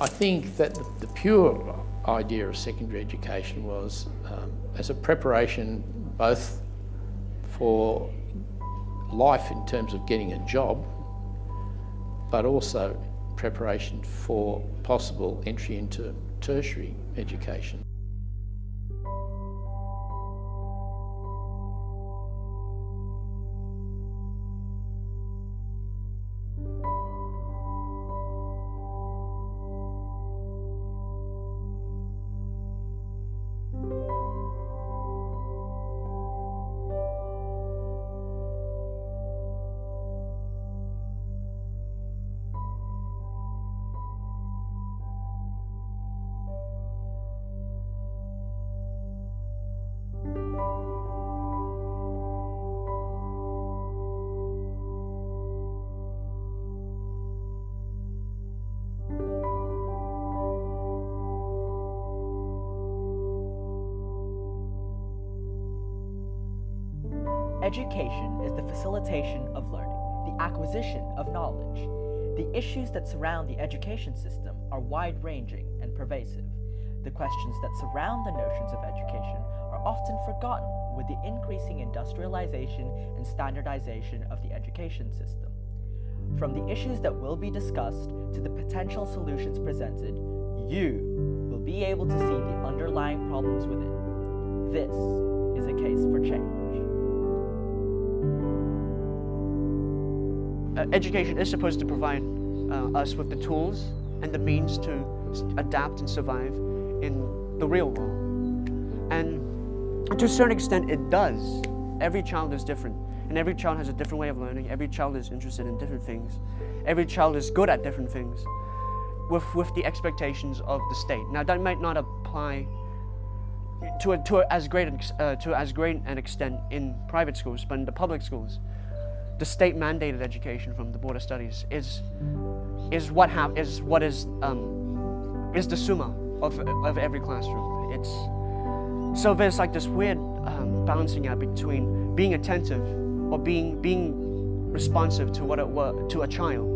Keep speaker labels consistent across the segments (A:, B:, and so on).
A: I think that the pure idea of secondary education was as a preparation both for life in terms of getting a job, but also preparation for possible entry into tertiary education.
B: Education is the facilitation of learning, the acquisition of knowledge. The issues that surround the education system are wide-ranging and pervasive. The questions that surround the notions of education are often forgotten with the increasing industrialization and standardization of the education system. From the issues that will be discussed to the potential solutions presented, you will be able to see the underlying problems within. This is a case for change.
C: Education is supposed to provide us with the tools and the means to adapt and survive in the real world. And to a certain extent, it does. Every child is different, and every child has a different way of learning. Every child is interested in different things. Every child is good at different things with the expectations of the state. Now, that might not apply to as great an extent in private schools, but in the public schools, the state-mandated education from the Board of Studies is the summa of every classroom. So there's like this weird balancing act between being attentive or being responsive to to a child,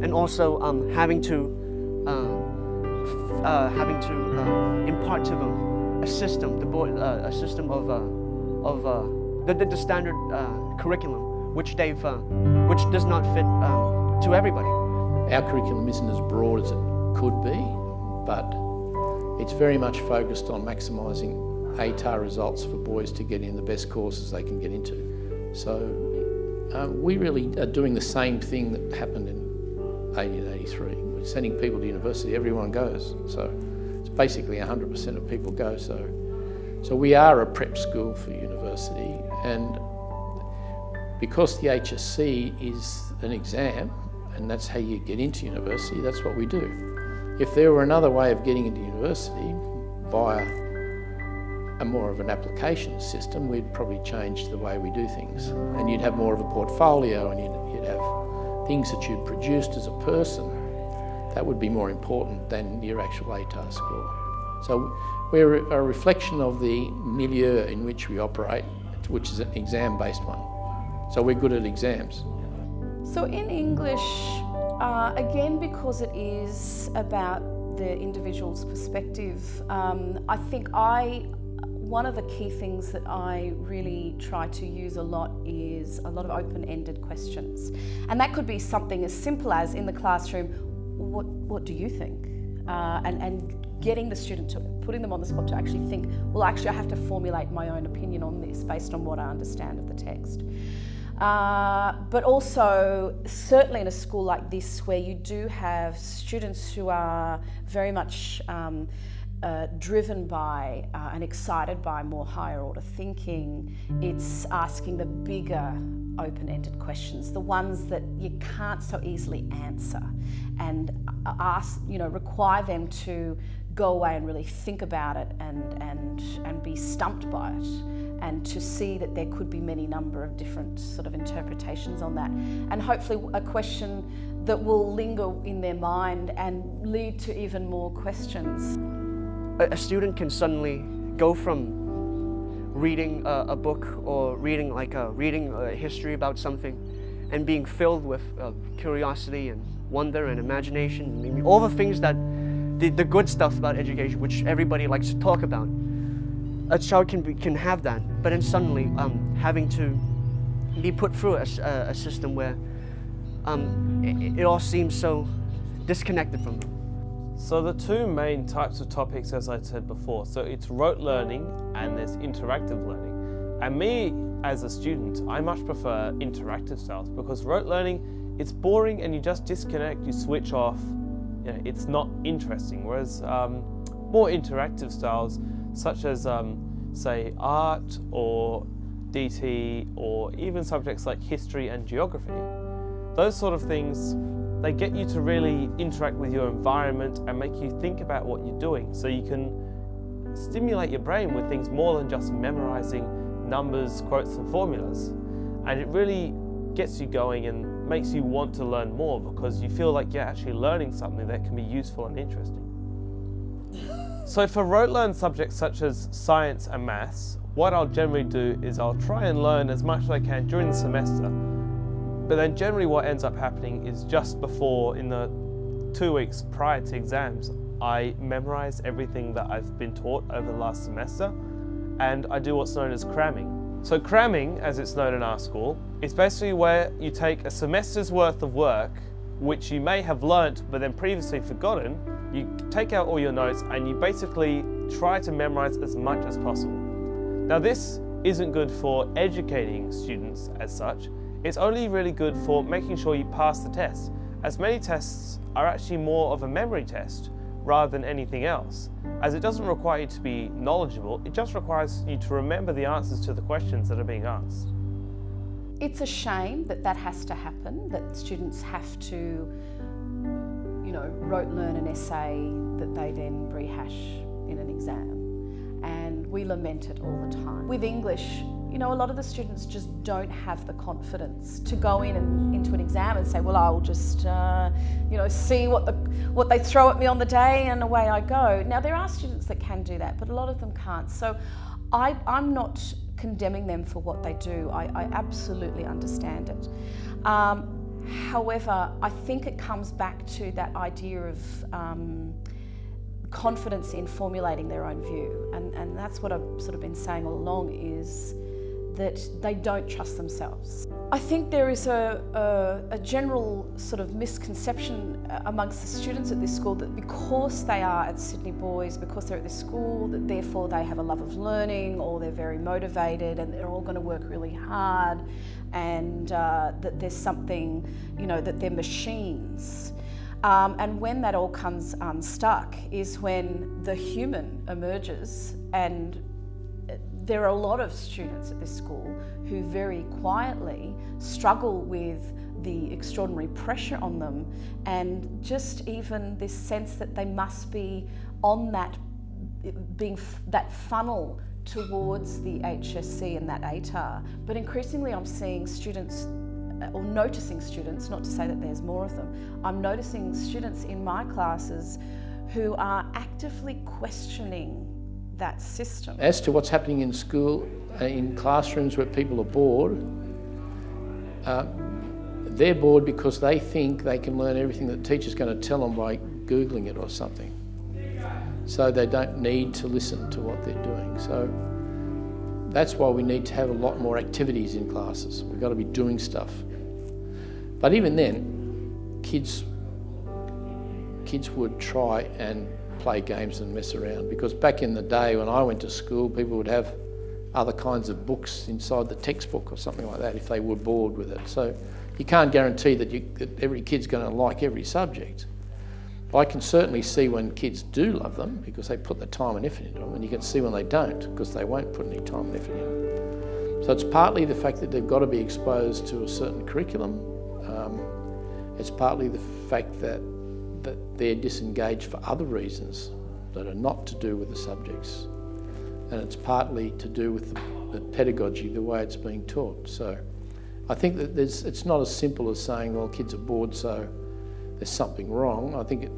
C: and also having to impart to them a system, a system of the standard curriculum, which does not fit to everybody.
A: Our curriculum isn't as broad as it could be, but it's very much focused on maximising ATAR results for boys to get in the best courses they can get into. So we really are doing the same thing that happened in 1883. We're sending people to university, everyone goes. So it's basically 100% of people go. So we are a prep school for university, and because the HSC is an exam, and that's how you get into university, that's what we do. If there were another way of getting into university via a more of an application system, we'd probably change the way we do things. And you'd have more of a portfolio, and you'd have things that you'd produced as a person. That would be more important than your actual ATAR score. So we're a reflection of the milieu in which we operate, which is an exam-based one. So we're good at exams.
D: So in English, again, because it is about the individual's perspective, I think one of the key things that I really try to use a lot is a lot of open-ended questions. And that could be something as simple as, in the classroom, what do you think? And getting the student to, putting them on the spot to actually think, well, actually I have to formulate my own opinion on this based on what I understand of the text. But also, certainly in a school like this, where you do have students who are very much driven by and excited by more higher order thinking, it's asking the bigger open-ended questions, the ones that you can't so easily answer, and require them to go away and really think about it and be stumped by it, and to see that there could be many number of different sort of interpretations on that, and hopefully a question that will linger in their mind and lead to even more questions.
C: A student can suddenly go from reading a book or reading a history about something and being filled with curiosity and wonder and imagination, maybe all the things that the good stuff about education, which everybody likes to talk about. A child can have that, but then suddenly having to be put through a system where it all seems so disconnected from them.
E: So the two main types of topics, as I said before, so it's rote learning and there's interactive learning. And me, as a student, I much prefer interactive styles because rote learning, it's boring and you just disconnect, you switch off, you know, it's not interesting. Whereas more interactive styles, such as say art or DT or even subjects like history and geography, those sort of things, they get you to really interact with your environment and make you think about what you're doing, so you can stimulate your brain with things more than just memorizing numbers, quotes and formulas. And it really gets you going and makes you want to learn more because you feel like you're actually learning something that can be useful and interesting. So for rote learn subjects such as science and maths, what I'll generally do is I'll try and learn as much as I can during the semester. But then generally what ends up happening is just before, in the 2 weeks prior to exams, I memorize everything that I've been taught over the last semester, and I do what's known as cramming. So cramming, as it's known in our school, is basically where you take a semester's worth of work, which you may have learnt but then previously forgotten, you take out all your notes and you basically try to memorize as much as possible. Now this isn't good for educating students as such. It's only really good for making sure you pass the test, as many tests are actually more of a memory test rather than anything else, as it doesn't require you to be knowledgeable, it just requires you to remember the answers to the questions that are being asked.
D: It's a shame that that has to happen, that students have to, you know, rote learn an essay that they then rehash in an exam. And we lament it all the time. With English, you know, a lot of the students just don't have the confidence to go in and into an exam and say, well, I'll just, you know, see what they throw at me on the day and away I go. Now, there are students that can do that, but a lot of them can't. So I'm not condemning them for what they do. I absolutely understand it. However, I think it comes back to that idea of confidence in formulating their own view. And that's what I've sort of been saying all along, is that they don't trust themselves. I think there is a general sort of misconception amongst the students at this school that because they are at Sydney Boys, because they're at this school, that therefore they have a love of learning, or they're very motivated and they're all going to work really hard, and that there's something, you know, that they're machines. And when that all comes unstuck is when the human emerges, and there are a lot of students at this school who very quietly struggle with the extraordinary pressure on them, and just even this sense that they must be on that, being that funnel towards the HSC and that ATAR. But increasingly I'm seeing students, or noticing students, not to say that there's more of them, I'm noticing students in my classes who are actively questioning that system.
A: As to what's happening in school, in classrooms where people are bored, they're bored because they think they can learn everything that the teacher's going to tell them by Googling it or something. So they don't need to listen to what they're doing. So that's why we need to have a lot more activities in classes. We've got to be doing stuff. But even then, kids would try and play games and mess around, because back in the day when I went to school, people would have other kinds of books inside the textbook or something like that if they were bored with it. So you can't guarantee that every kid's going to like every subject. But I can certainly see when kids do love them because they put the time and effort into them, and you can see when they don't because they won't put any time and effort in them. So it's partly the fact that they've got to be exposed to a certain curriculum. It's partly the fact that they're disengaged for other reasons that are not to do with the subjects. And it's partly to do with the pedagogy, the way it's being taught. So I think that it's not as simple as saying, well, kids are bored, so there's something wrong. I think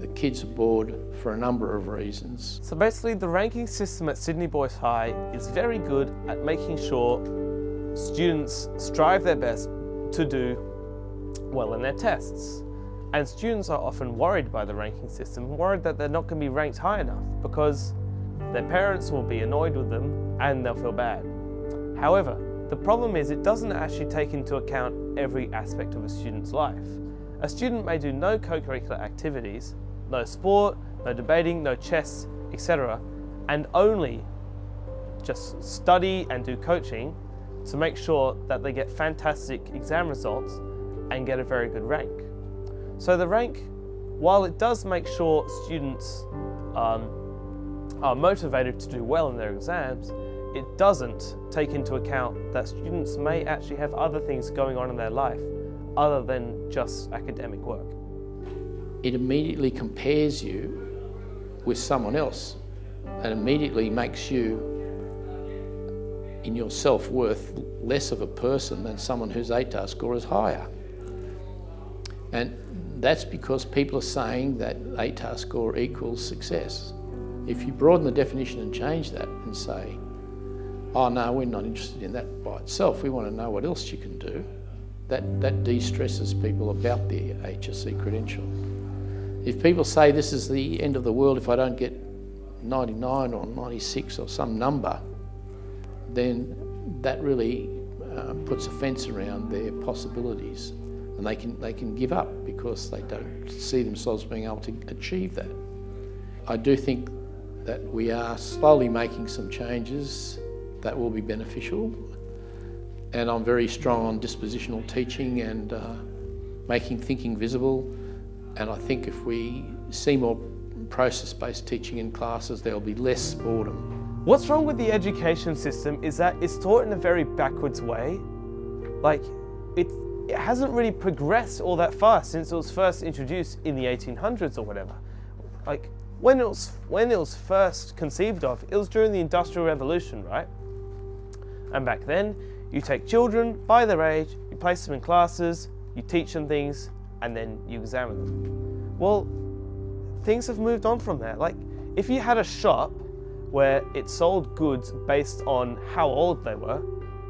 A: the kids are bored for a number of reasons.
E: So basically the ranking system at Sydney Boys High is very good at making sure students strive their best to do well in their tests. And students are often worried by the ranking system, worried that they're not going to be ranked high enough because their parents will be annoyed with them and they'll feel bad. However, the problem is it doesn't actually take into account every aspect of a student's life. A student may do no co-curricular activities, no sport, no debating, no chess, etc., and only just study and do coaching to make sure that they get fantastic exam results and get a very good rank. So the rank, while it does make sure students are motivated to do well in their exams, it doesn't take into account that students may actually have other things going on in their life other than just academic work.
A: It immediately compares you with someone else and immediately makes you, in your self-worth, less of a person than someone whose ATAR score is higher. And that's because people are saying that ATAR score equals success. If you broaden the definition and change that and say, oh no, we're not interested in that by itself, we want to know what else you can do, that de-stresses people about their HSC credential. If people say this is the end of the world if I don't get 99 or 96 or some number, then that really puts a fence around their possibilities, and they can give up because they don't see themselves being able to achieve that. I do think that we are slowly making some changes that will be beneficial, and I'm very strong on dispositional teaching and making thinking visible, and I think if we see more process-based teaching in classes, there'll be less boredom.
E: What's wrong with the education system is that it's taught in a very backwards way. Like, it hasn't really progressed all that fast since it was first introduced in the 1800s or whatever. Like, when it was first conceived of, it was during the Industrial Revolution, right? And back then, you take children by their age, you place them in classes, you teach them things, and then you examine them. Well, things have moved on from there. Like, if you had a shop where it sold goods based on how old they were,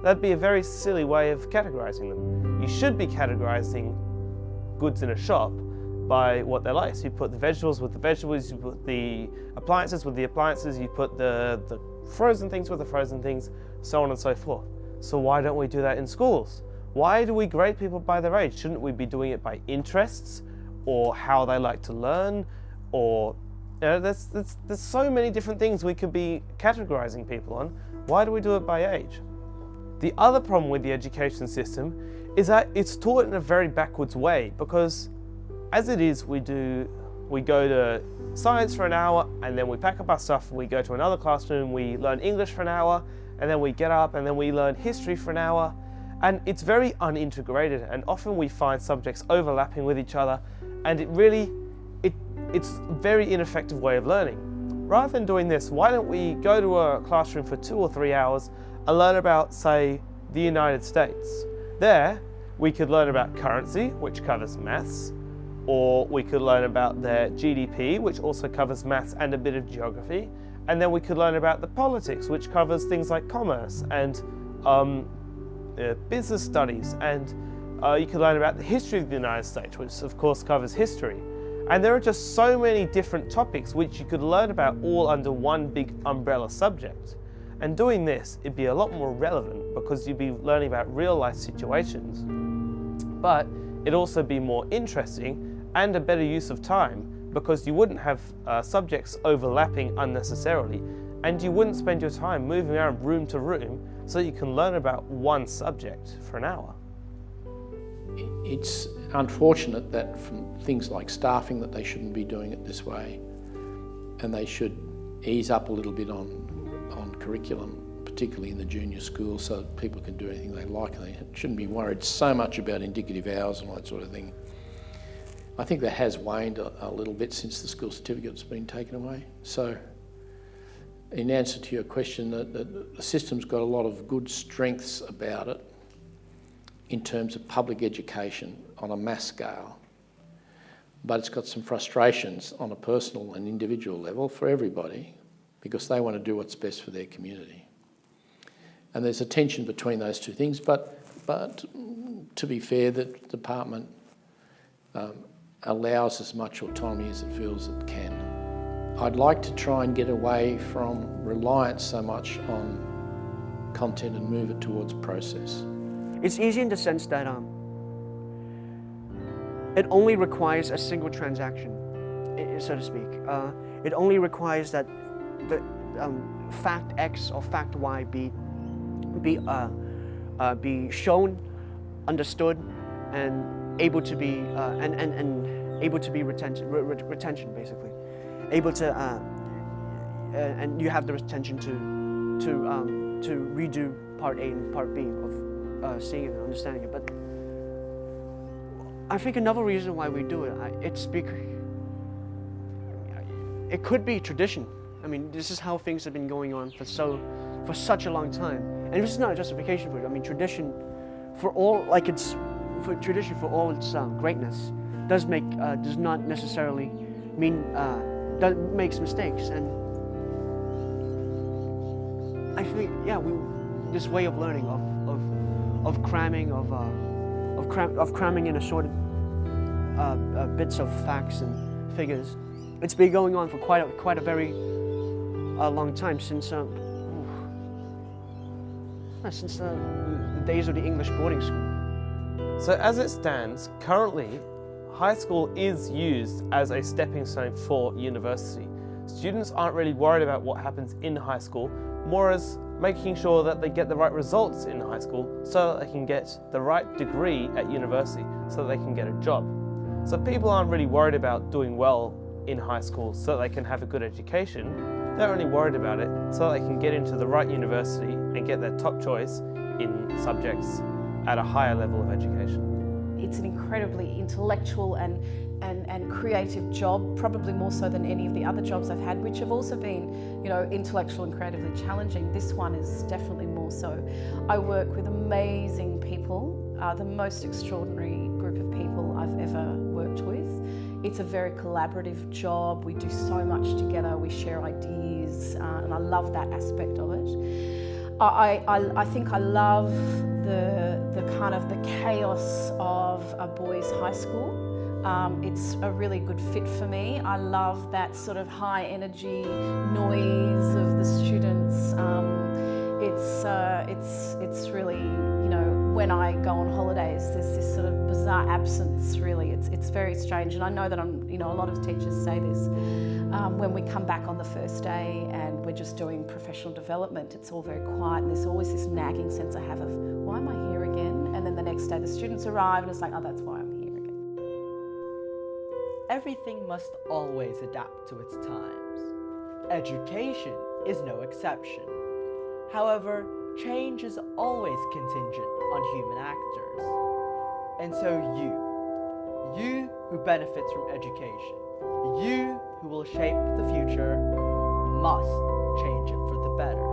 E: that'd be a very silly way of categorizing them. You should be categorizing goods in a shop by what they're like. So you put the vegetables with the vegetables, you put the appliances with the appliances, you put the frozen things with the frozen things, so on and so forth. So why don't we do that in schools? Why do we grade people by their age? Shouldn't we be doing it by interests or how they like to learn, or there's so many different things we could be categorizing people on. Why do we do it by age? The other problem with the education system is that it's taught in a very backwards way, because as it is, we go to science for an hour and then we pack up our stuff, we go to another classroom, we learn English for an hour, and then we get up and then we learn history for an hour, and it's very unintegrated, and often we find subjects overlapping with each other, and it's a very ineffective way of learning. Rather than doing this, why don't we go to a classroom for 2 or 3 hours and learn about, say, the United States? There, we could learn about currency, which covers maths, or we could learn about their GDP, which also covers maths and a bit of geography, and then we could learn about the politics, which covers things like commerce and business studies, and you could learn about the history of the United States, which of course covers history. And there are just so many different topics which you could learn about all under one big umbrella subject. And doing this, it'd be a lot more relevant because you'd be learning about real life situations. But it'd also be more interesting and a better use of time because you wouldn't have subjects overlapping unnecessarily, and you wouldn't spend your time moving around room to room so you can learn about one subject for an hour.
A: It's unfortunate that from things like staffing that they shouldn't be doing it this way, and they should ease up a little bit on curriculum, particularly in the junior school, so that people can do anything they like. They shouldn't be worried so much about indicative hours and all that sort of thing. I think that has waned a little bit since the school certificate's been taken away. So in answer to your question, the system's got a lot of good strengths about it in terms of public education on a mass scale, but it's got some frustrations on a personal and individual level for everybody because they want to do what's best for their community. And there's a tension between those two things, but to be fair, the department allows as much autonomy as it feels it can. I'd like to try and get away from reliance so much on content and move it towards process.
C: It's easy in the sense that it only requires a single transaction, so to speak. It only requires that the fact X or fact Y be shown, understood, and able to be able to be retention basically, able to and you have the retention to redo part A and part B of seeing it and understanding it. But I think another reason why we do it, it's because it could be tradition. I mean, this is how things have been going on for such a long time, and this is not a justification for it. I mean, tradition, for all its greatness, does not necessarily mean makes mistakes, and I think this way of learning of cramming of cramming in assorted bits of facts and figures. It's been going on for quite a very long time, since the days of the English boarding school.
E: So as it stands, currently, high school is used as a stepping stone for university. Students aren't really worried about what happens in high school, more as making sure that they get the right results in high school so that they can get the right degree at university, so that they can get a job. So people aren't really worried about doing well in high school so that they can have a good education. They're only worried about it so that they can get into the right university and get their top choice in subjects at a higher level of education.
D: It's an incredibly intellectual and creative job, probably more so than any of the other jobs I've had, which have also been, intellectual and creatively challenging. This one is definitely more so. I work with amazing people, the most extraordinary group of people I've ever worked with. It's a very collaborative job. We do so much together. We share ideas, and I love that aspect of it. I think I love the kind of the chaos of a boys' high school. It's a really good fit for me. I love that sort of high energy noise of the students. It's really, when I go on holidays, there's this sort of bizarre absence, really. It's very strange, and I know that a lot of teachers say this. When we come back on the first day and we're just doing professional development, it's all very quiet, and there's always this nagging sense I have of, why am I here again? And then the next day the students arrive and it's like, oh, that's why I'm here again.
B: Everything must always adapt to its times. Education is no exception. However, change is always contingent on human actors. And so you who benefits from education, you who will shape the future, must change it for the better.